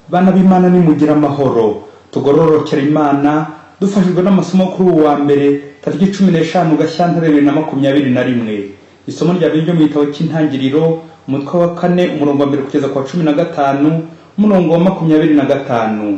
Bana b'Imana nimugira amahoro, tugororokera Imana dufashijwe n'amasomo kuri uwa mbere tariki 15 Gashyantare 2021. Isomo rya Bibiliya mu gitabo cy'Intangiriro umutwe wa 4 umurongo wa 1 kugeza kwa 15 umurongo wa 25.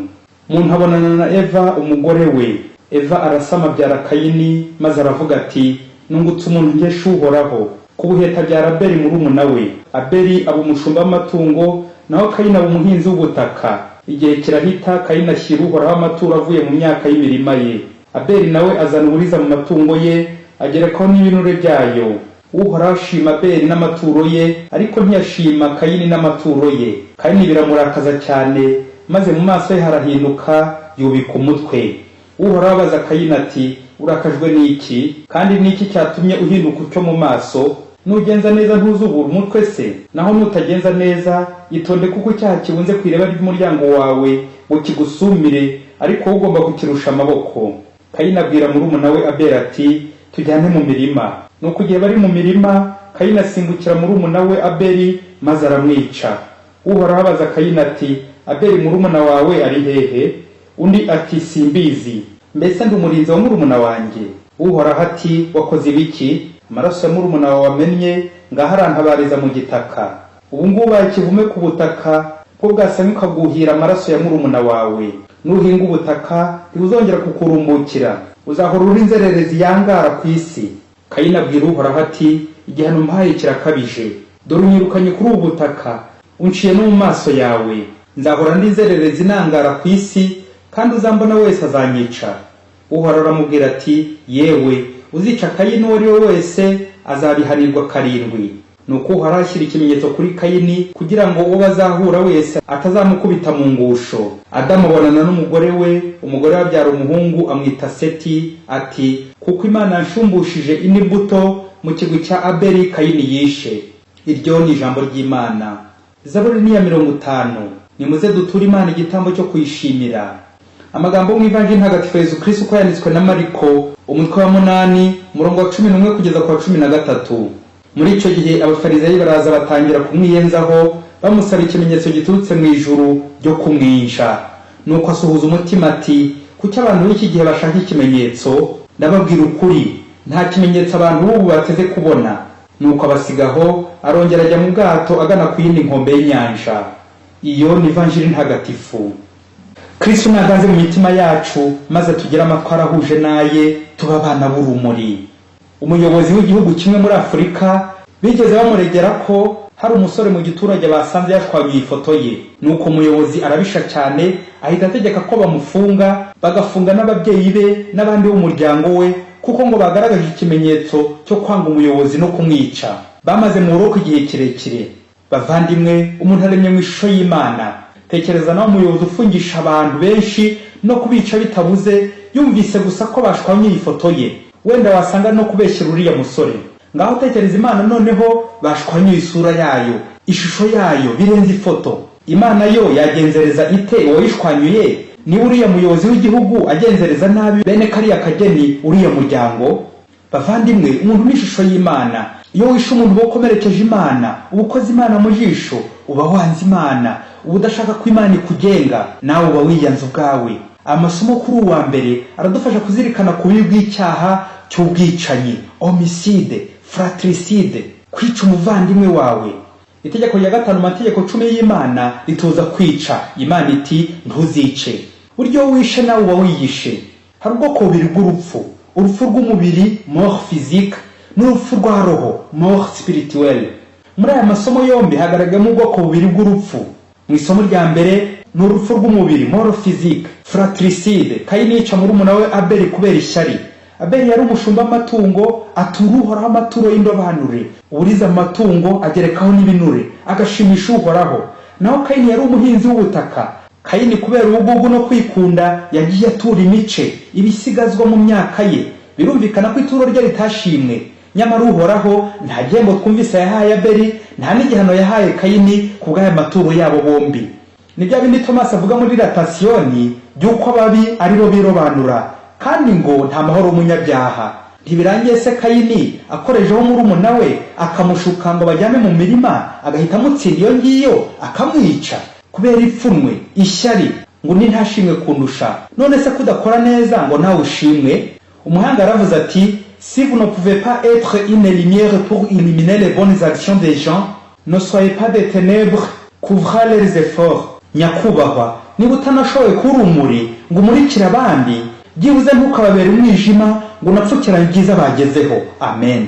Umuntu abonana na Eva umugore we. Eva arasama byara Kayini maze aravuga ati nungutse umuntu ngesha uhoraho. Kubuheta byara Abeli murumuna we. Abeli aba umushumba w'amatungo naho Kayini aba umuhinzi w'ubutaka. Igihe kirahita Kayini ashyira uhoraho amaturo avuye mu myaka y'imirima ye. Abeli nawe azana uburiza mu matungo ye agerekaho n'ibinure byayo. Uhoraho ashima Abeli n'amaturo ye ariko ntiyashima Kayini n'amaturo ye. Kayini biramurakaza cyane maze mu maso ye harahinduka yubika umutwe. Uhoraho abaza Kayini ati urakajwe n'iki kandi n'iki cyatumye uhinduka utyo mu maso? Nugenza neza ntuzubura umutwe se? Naho nutagenza neza itonde kuko icyaha kibunze kwireba ry'umuryango wawe ngo kigusumire ariko ugomba kukirusha amaboko. Kayini abwira murumuna we Abeli ati tujyane mu mirima. Nuko igihe bari mu mirima Kayini asimbukira murumuna we Abeli maze aramwica. Uhoraho abaza Kayini ati Abeli murumuna wawe ari hehe? Undi ati simbizi. Mbese ndi umurinzi wa murumuna wanjye? Uhoraho ati wakoze ibiki? Amaraso ya murumuna wawe amennye ngaharantabariza mu gitaka. Ubu ngubu ikivume ku butaka bwo bwasamye ukaguhira amaraso ya murumuna wawe. Nuhinga ubutaka ntibuzongera kukurumbukira, uzahora uri inzererezi yangara ku isi. Kayini abwira Uhoraho ati igihano mpaye kirakabije. Dore unyirukanye kuri ubu butaka unciye no mu maso yawe. Nzahora ndi inzererezi nangara ku isi kandi uzambona wese azanyica. Uhoraho aramubwira ati yewe uzica Kayini uwo ari we wese azabihanirwa 7. Nuko Uhoraho ashyira ikimenyetso kuri Kayini kugira ngo uwo bazahura wese atazamukubita mu ngusho. Adamu abonana n'umugore we, umugore wabyara umuhungu amwita Seti ati kuko Imana yanshumbushije imbuto mu kigwi cya Abeli Kayini yishe. Iryo ni ijambo ry'Imana. Zaburi ni ya 50. Nimuze duture Imana igitambo cyo kuyishimira. Amagambo mu Ivanjili ntagatifu Yesu Kristo ko yanditswe na Mariko umutwe wa 8 umurongo wa 11 kugeza kwa 13. Muri icyo gihe abafarizayi baraza batangira kumwiyenzaho bamusaba ikimenyetso giturutse mu ijuru ryo kumwinsha. Nuko asuhuza umutima ati kuki abantu b'iki gihe bashaka ikimenyetso? Ndababwira ukuri nta kimenyetso abantu b'ubu bateze kubona. Nuko abasigaho arongera ajya mu bwato agana ku yindi nkombe y'inyanja. Iyo ni Ivanjili ntagatifu. Kristo naganze mu mitima yacu maze tugira amatwara ahuje naye tuba abana b'urumuri. Umuyobozi w'igihugu kimwe muri Afurika bigeze bamuregera ko hari umusore mu giturage basanze yashwanye ifoto ye. Nuko umuyobozi arabisha cyane ahita ategeka ko bamufunga, bagafunga n'ababyeyi be n'abandi b'umuryango we kuko ngo bagaragaje ikimenyetso cyo kwanga umuyobozi no kumwica. Bamaze mu buroko igihe kirekire. Bavandimwe, umuntu aremye mu ishusho y'Imana. Tekereza nawe umuyobozi ufungisha abantu benshi no kubica bitabuze yumvise gusa ko bashwanye ifoto ye. Wenda wasanga no kubeshyira uriya musore. Ngaho tekereza Imana noneho bashwanye isura yayo, ishusho yayo birenze ifoto. Imana yo yagenzereza ite uwayishwanyuye? Ni uriya muyobozi w'igihugu agenzereza nabi bene kariya kageni uriya muryango? Bavandimwe, umuntu n'ishusho y'Imana. Iyo wishe umuntu bokomerekeje Imana, ubukoze Imana mu jisho, uba wanze Imana, uba udashaka ko Imana ikugenga, nawe uba wiyanze ubwawe. Amasomo kuri uwa mbere aradufasha kuzirikana ku bibi bw'icyaha cy'ubwicanyi, homicide, fratricide, kwica umuvandimwe wawe. Itegeko rya 5 mu mategeko 10 y'Imana rituza kwica. Imana iti ntuzice. Buryo wishe nawe uba wiyishe. Hari ubwoko bubiri bw'urupfu: urupfu rw'umubiri mort physique n'urupfu rwa roho mort spirituelle. Muri aya masomo yombi hagaragamo ubwoko bubiri bw'urupfu. Mu isomo rya mbere ni urupfu rw'umubiri mort physique, fratricide. Kayini yica murumuna we Abeli kubera ishyari. Abeli yari umushumba w'amatungo atura Uhoraho amaturo y'indobanure, uburiza amatungo agerekaho n'ibinure agashimisha Uhoraho. Naho Kayini yari umuhinzi w'ubutaka. Kayini kubera ubugugu no kwikunda yagiye atura imice ibisigazwa mu myaka ye. Birumvikana ko ituro rye ritashimwe. Nyamara Uhoraho nta gihembo twumvise yahaye Abeli, nta n'igihano yahaye Kayini kubw'aya maturo yabo bombi. Ni bya bindi Thomas avuga muri Latasioni by'uko ababi ari bo birobanura kandi ngo nta mahoro umunyabyaha. Ntibirangiye se Kayini akorejeho murumuna we akamushuka ngo bajyane mu mirima agahita amutsinda iyo ngiyo akamwica. kubera ipfunwe, ishyari, ngo ni ntashimwe kundusha, none se kudakora neza ngo nawe ushimwe? Umuhanga aravuze ati, si vous ne pouvez pas être une lumière pour illuminer les bonnes actions des gens, ne soyez pas des ténèbres, couvrez leurs efforts. Nyakubahwa, niba utanashoboye kuba urumuri ngo umurikire abandi, byibuze ntukababere umwijima ngo unapfukirane ibyiza bagezeho. Amen.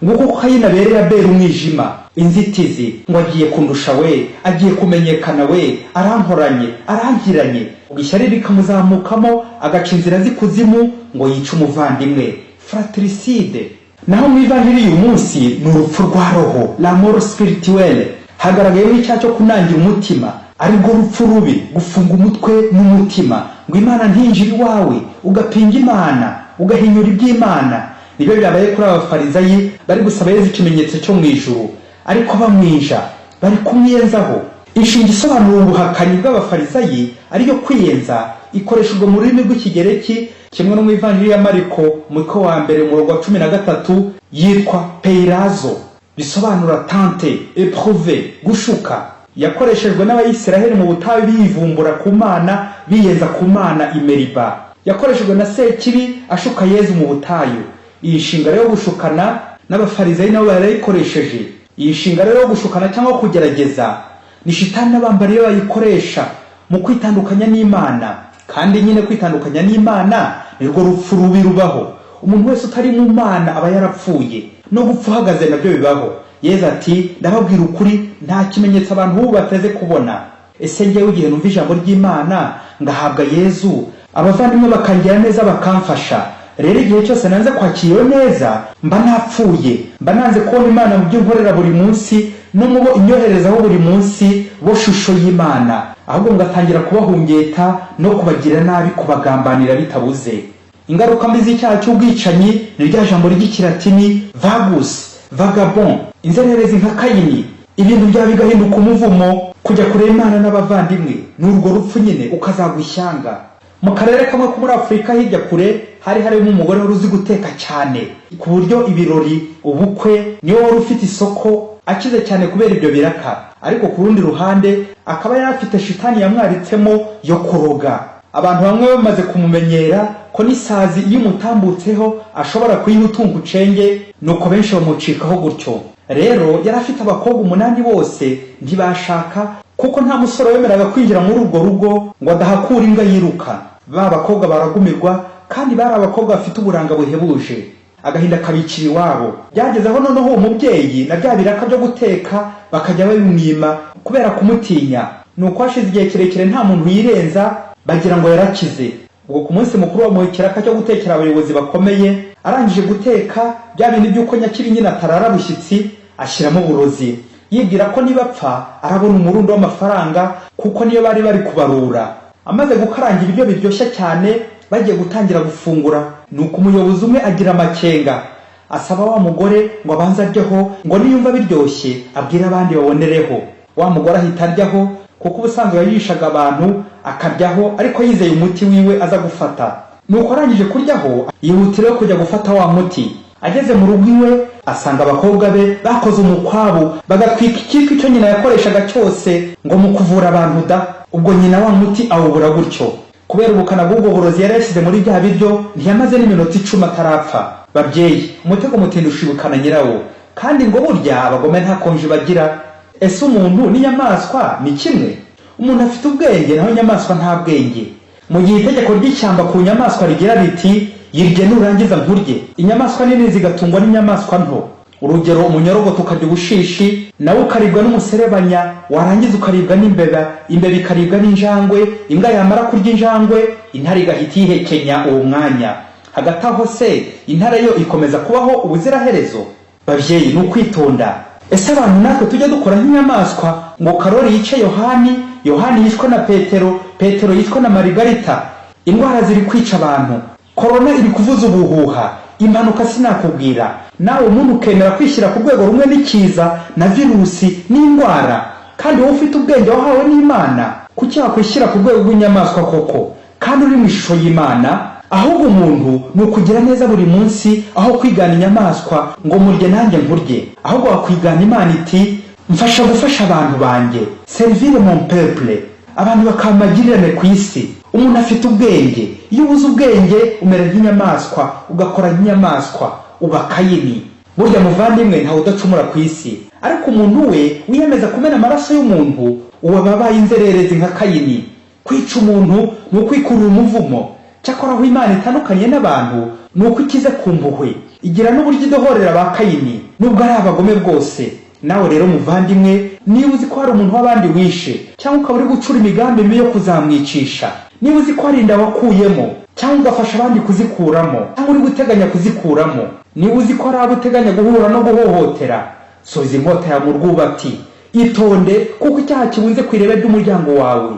Nguko Kayini abereye Abeli umwijima, inzitizi, ngo agiye kundusha we, agiye kumenyekana we, arankoranye, arangiranye, ishyari rikamuzamukamo agaca inzira z'ikuzimu ngo yice umuvandimwe, fratricide. Naho mu ivanjiri y'uyu munsi ni urupfu rwa roho, la mort spirituelle, hagaragayeho icyaha cyo kunangira umutima, ari rwo rupfu rubi, gufunga umutwe n'umutima ngo Imana ntinjire iwawe, ugapinga Imana, ugahinyura iby'Imana. Nibyo byabaye kuri abafarizayi bari gusaba Yesu ikimenyetso cyo mu ijuru, ariko bamwinja, bari kumwiyenzaho. Inshinga isobanura ubuhakanyi bw'abafarizayi ariyo kwiyenza ikoreshejwe mu rurimi rw'ikigereki, kimwe no mu ivanjiri ya Mariko umutwe wa mbere umurongo wa 13 yitwa peirazo, bisobanura tante, eprouve, gushuka. Yakoreshejwe n'Abayisiraheli mu butayu bivumbura ku Mana, biyenza ku Mana i Meriba. Yakoreshejwe na Sekibi ashuka Yesu mu butayu. Iyi nshinga rero gushukana n'abafarizayi nabo barayikoresheje. Iyi nshinga rero gushukana cyangwa kugerageza ni shitani n'abambari bayikoresha mu kwitandukanya n'Imana, kandi nyine kwitandukanya n'Imana nirwo rupfu rubi rubaho. Umuntu wese utari mu Mana aba yarapfuye, no gupfa uhagaze nabyo bibaho. Yesu ati, ndababwira ukuri, nta kimenyetso abantu ubu bateze kubona. Ese njyewe igihe numva ijambo ry'Imana ngahabwa Yesu, abavandimwe bakangira neza bakamfasha, rero igihe cyose nanze kwakiriwe neza mba napfuye, mba nanze kubona Imana mu byo nkorera buri munsi no mu bo inyoherezaho buri munsi bo shusho y'Imana, ahubwo ngatangira kubahungeta no kubagira nabi, kubagambanira bitabuze. Ingaruka mbi z'icyaha cy'ubwicanyi ni rya jambo ry'ikilatini vagus, vagabond, inzererezi nka Kayini. Ibintu bya bigahinduka umuvumo, kujya kure Imana n'abavandimwe, n'urwo rupfu nyine ukazagwa ishyanga. Mu karere kamwe ko muri Afurika hirya kure hari harimo umugore wari uzi guteka cyane, ku buryo ibirori, ubukwe niwe wari ufite isoko, akize cyane kubera ibyo biraka. Ariko ku rundi ruhande akaba yari afite shitani yamwaritsemo yo kuroga. Abantu bamwe bamaze kumumenyera ko n'isazi iyo umutambutseho ashobora kuyihutunga ucenge, nuko benshi bamucikaho gutyo. Rero yari afite abakobwa 8 bose ntibashaka, kuko nta musore wemeraga kwinjira muri urwo rugo ngo adahakura imbwa yiruka. Ba bakobwa baragumirwa, kandi bari abakobwa bafite uburanga buhebuje. Agahinda kabicira iwabo. Byagezeho noneho umubyeyi na bya biraka byo guteka bakajya babimwima kubera kumutinya. Nuko hashize igihe kirekire nta muntu yirenza, bagira ngo yarakize. Ubwo ku munsi mukuru wa muhikiraka cyo gutekera abayobozi bakomeye, arangije guteka bya bindi by'uko nyakiri nyina atarara bushyitsi, ashyiramo uburozi, yibwira ko nibapfa arabona umurundo w'amafaranga, kuko niyo bari bari kubarura. Amaze gukaranga ibiryo biryoshye cyane, bagiye gutangira gufungura, nuko umuyobozi umwe agira amakenga, asaba wa mugore ngo abanze aryeho, ngo niyumva biryoshye abwira abandi babonereho. Wa mugore ahita aryaho, kuko ubusanzwe yayishaga abantu akaryaho, ariko yizeye umuti wiwe aza gufata. Nuko arangije kuryaho yihutira kujya gufata wa muti. Ageze mu rugo iwe asanga abakobwa be bakoze umukwabu, bagatwika ikiko icyo nyina yakoreshaga cyose ngo mu kuvura abantu da. Ubwo nyina wa muti awubura gutyo. Kubera ubukana bw'ubwo burozi yari yashyize muri bya biryo, ntiyamaze n'iminota 10 atarapfa. Babyeyi, umutego mutindi ushibukana nyirawo, kandi ngo burya abagome nta konje bagira. Ese umuntu n'inyamaswa ni kimwe? Umuntu afite ubwenge naho inyamaswa nta bwenge. Mu gihe itegeko ry'ishyamba ku nyamaswa rigira riti, yirye nurangiza nkurye. Inyamaswa nini zigatungwa n'inyamaswa nto. Urugero, umunyorogoto ukarya ubushishi, nawe ukaribwa n'umuserebanya, warangiza ukaribwa n'imbeba, imbeba ikaribwa n'injangwe, imbwa yamara kurya injangwe, intare igahita ihekenya uwo mwanya. Hagati aho se intare yo ikomeza kubaho ubuziraherezo? Babyeyi, ni ukwitonda. Ese abantu natwe tujya dukora nk'inyamaswa ngo Karoli yice Yohani, Yohani yishwe na Petero, Petero yishwe na Marigarita? Indwara ziri kwica abantu, korona iri kuvuza ubuhuha, impanuka sinakubwira. Nawe umuntu ukemera kwishyira ku rwego rumwe n'ikiza na virusi n'indwara, kandi wowe ufite ubwenge wahawe n'Imana, kuki wakwishyira ku rwego rw'inyamaswa koko, kandi uri mu ishusho y'Imana? Ahubwo umuntu ni ukugira neza buri munsi, aho kwigana inyamaswa ngo murye nanjye nkurye. Ahubwo wakwigana Imana iti, mfasha gufasha abantu banjye, servir mon peuple, abantu bakamagirirane ku isi. Umuntu afite ubwenge, iyo ubuze ubwenge umera nk'inyamaswa, ugakora nk'inyamaswa, uba Kayini. Burya muvandimwe ntawe udacumura ku isi, ariko umuntu we wiyemeza kumena amaraso y'umuntu uba babaye inzererezi nka Kayini. Kwica umuntu ni ukwikurura umuvumo. Cyakora aho Imana itandukanye n'abantu ni uko ikize ku mpuhwe, igira n'uburyo idohorera ba Kayini nubwo ari abagome bwose. Nawe rero muvandimwe, niba uzi ko hari umuntu w'abandi wishe cyangwa ukaba uri gucura imigambi mibi yo kuzamwicisha, niba uzi ko hari inda wakuyemo cyangwa ugafasha abandi kuzikuramo cyangwa uri guteganya kuzikuramo, niba uzi ko hari abo uteganya guhura no guhohotera, soza inkota yawe mu rwubati, itonde kuko icyaha kibunze ku irebe ry'umuryango wawe.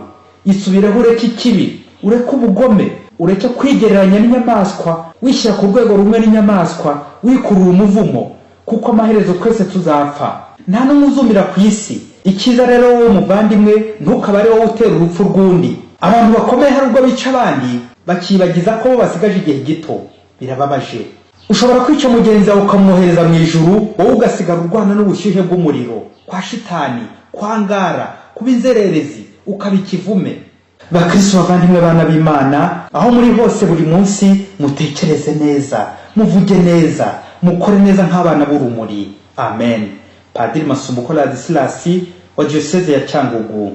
Isubireho, ureke ikibi, ureke ubugome, ureke kwigereranya n'inyamaswa, wishyira ku rwego rumwe n'inyamaswa, wikurura umuvumo, kuko amaherezo twese tuzapfa, nta n'umwe uzumira ku isi. Icyiza rero wowe muvandimwe, ntukaba ari wowe utera urupfu rw'undi. Abantu bakomeye hari ubwo bica abandi bakibagiza ko bo basigaje igihe gito, birababaje. Ushobora kwica mugenzi wawe ukamwohereza mu ijuru, wowe ugasigara urwana n'ubushyuhe bw'umuriro, kwa shitani, kwangara, kuba inzererezi, ukaba ikivume. Bakristo bavandimwe bana b'Imana, aho muri hose buri munsi mutekereze neza, muvuge neza, mukore neza nk'abana b'urumuri. Amen. Padiri Masumbuko Ladislas wa Diocese ya Cyangugu.